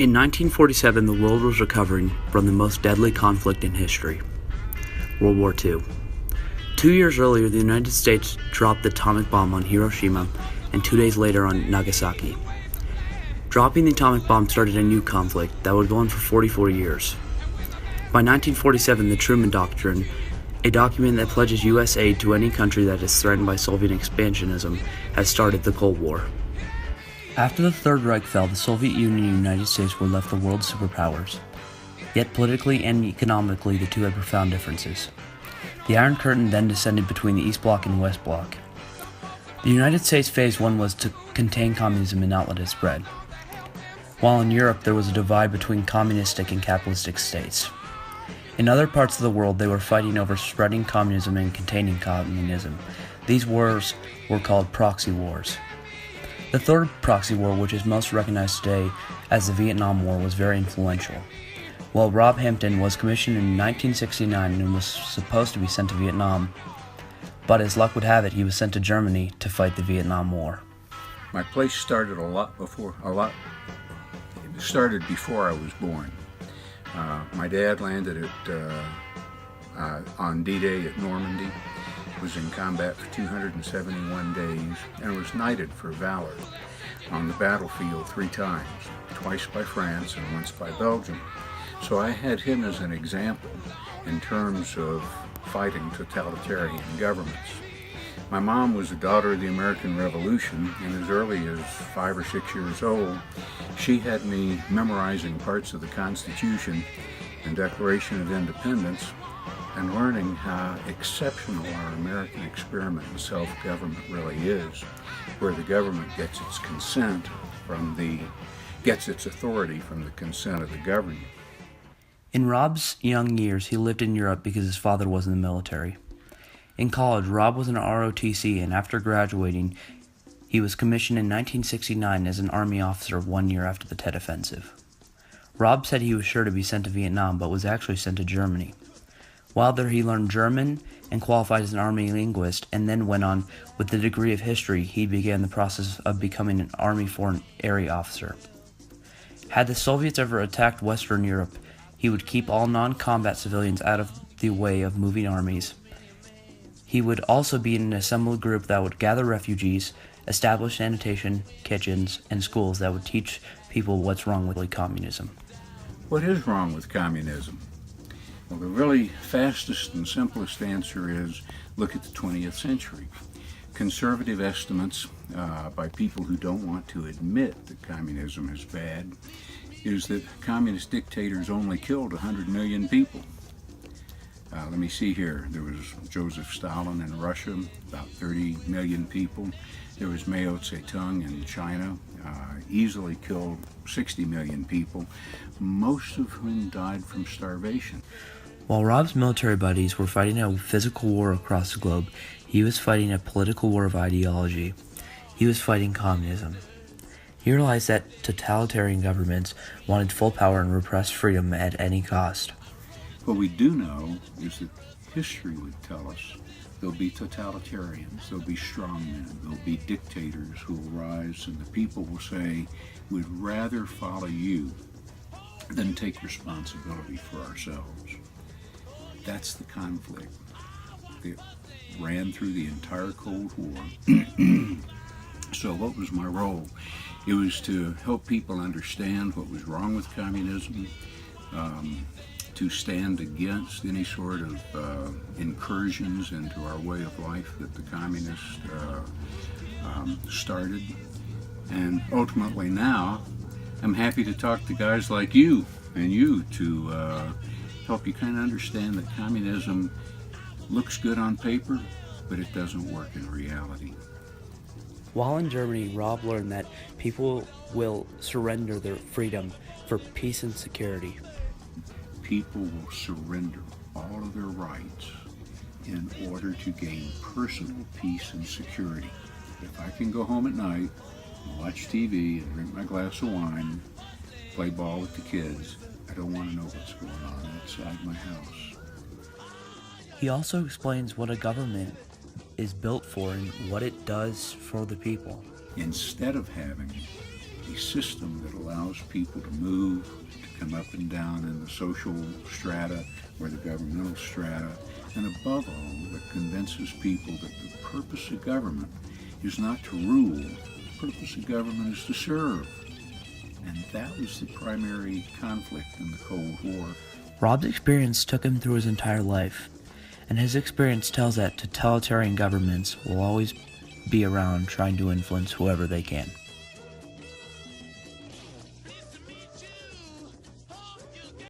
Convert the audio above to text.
In 1947, the world was recovering from the most deadly conflict in history, World War II. 2 years earlier, the United States dropped the atomic bomb on Hiroshima and 2 days later on Nagasaki. Dropping the atomic bomb started a new conflict that would go on for 44 years. By 1947, the Truman Doctrine, a document that pledges U.S. aid to any country that is threatened by Soviet expansionism, has started the Cold War. After the Third Reich fell, the Soviet Union and the United States were left the world's superpowers. Yet politically and economically, the two had profound differences. The Iron Curtain then descended between the East Bloc and West Bloc. The United States Phase 1 was to contain communism and not let it spread, while in Europe there was a divide between communistic and capitalistic states. In other parts of the world, they were fighting over spreading communism and containing communism. These wars were called proxy wars. The third proxy war, which is most recognized today as the Vietnam War, was very influential. While Rob Hampton was commissioned in 1969 and was supposed to be sent to Vietnam, but as luck would have it, he was sent to Germany to fight the Vietnam War. My place started it started before I was born. My dad landed on D-Day at Normandy, was in combat for 271 days, and was knighted for valor on the battlefield 3 times, twice by France and once by Belgium. So I had him as an example in terms of fighting totalitarian governments. My mom was a daughter of the American Revolution, and as early as 5 or 6 years old, she had me memorizing parts of the Constitution and Declaration of Independence and learning how exceptional our American experiment in self-government really is, where the government gets its authority from the consent of the governed. In Rob's young years, he lived in Europe because his father was in the military. In college, Rob was an ROTC, and after graduating, he was commissioned in 1969 as an Army officer 1 year after the Tet Offensive. Rob said he was sure to be sent to Vietnam, but was actually sent to Germany. While there, he learned German and qualified as an Army linguist, and then went on with the degree of history. He began the process of becoming an Army Foreign Area Officer. Had the Soviets ever attacked Western Europe, he would keep all non-combat civilians out of the way of moving armies. He would also be in an assembled group that would gather refugees, establish sanitation kitchens, and schools that would teach people what's wrong with communism. What is wrong with communism? Well, the really fastest and simplest answer is look at the 20th century. Conservative estimates by people who don't want to admit that communism is bad is that communist dictators only killed 100 million people. Let me see here. There was Joseph Stalin in Russia, about 30 million people. There was Mao Zedong in China, easily killed 60 million people, most of whom died from starvation. While Rob's military buddies were fighting a physical war across the globe, he was fighting a political war of ideology. He was fighting communism. He realized that totalitarian governments wanted full power and repressed freedom at any cost. What we do know is that history would tell us there'll be totalitarians, there'll be strongmen, there'll be dictators who will rise, and the people will say, we'd rather follow you than take responsibility for ourselves. That's the conflict that ran through the entire Cold War. So what was my role? It was to help people understand what was wrong with communism, to stand against any sort of incursions into our way of life that the communists started. And ultimately now, I'm happy to talk to guys like you and you to help you kind of understand that communism looks good on paper, but it doesn't work in reality. While in Germany, Rob learned that people will surrender their freedom for peace and security. People will surrender all of their rights in order to gain personal peace and security. If I can go home at night, watch TV, and drink my glass of wine, play ball with the kids, I don't want to know what's going on outside my house. He also explains what a government is built for and what it does for the people. Instead of having a system that allows people to move, to come up and down in the social strata or the governmental strata, and above all, that convinces people that the purpose of government is not to rule, the purpose of government is to serve. And that was the primary conflict in the Cold War. Rob's experience took him through his entire life, and his experience tells that totalitarian governments will always be around trying to influence whoever they can.